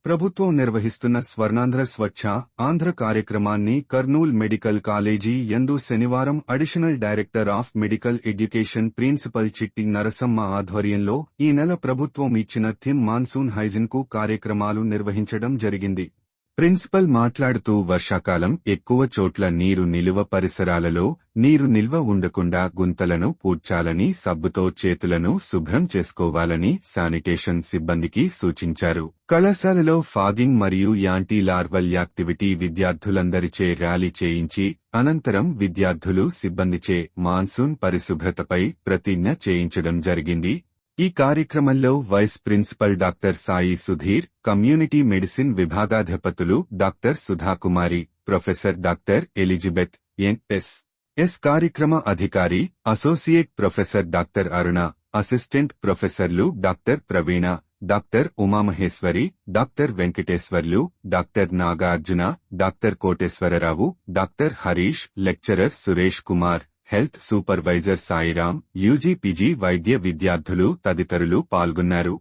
ప్రభుత్వం నిర్వహిస్తున్న స్వర్ణాంధ్ర స్వచ్ఛ ఆంధ్ర కార్యక్రమాన్ని కర్నూల్ మెడికల్ కాలేజీ యందు శనివారం additional director of medical education principal Chitti Narasamma ఆధ్వర్యంలో ఈ నెల ప్రభుత్వం ఇచ్చిన థీమ్ మాన్సూన్ హైజిన్కు కార్యక్రమాలు నిర్వహించడం జరిగింది. ప్రిన్సిపల్ మాట్లాడుతూ వర్షాకాలం ఎక్కువ చోట్ల నీరు నిలువ పరిసరాలలో నీరు నిల్వ ఉండకుండా గుంతలను పూడ్చాలని సబ్బుతో చేతులను శుభ్రం చేసుకోవాలని శానిటేషన్ సిబ్బందికి సూచించారు. కళాశాలలో ఫాగింగ్ మరియు యాంటీ లార్వల్ యాక్టివిటీ విద్యార్థులందరిచే ర్యాలీ చేయించి అనంతరం విద్యార్థులు సిబ్బందిచే మాన్సూన్ పరిశుభ్రతపై ప్రతిజ్ఞ చేయించడం జరిగింది. ఈ కార్యక్రమంలో vice principal doctor Sai Sudheer, community medicine విభాగాధిపతులు doctor Sudhakumari, professor doctor Elizabeth, NS. కార్యక్రమ అధికారి, associate professor doctor Aruna, assistant ప్రొఫెసర్లు doctor Praveena, doctor Umamaheswari, doctor Venkateswarlu, doctor Nagarjuna, doctor Koteswara Rao, doctor Harish, lecturer Suresh Kumar, health supervisor Sairam, UG PG వైద్య విద్యార్థులు తదితరులు పాల్గొన్నారు.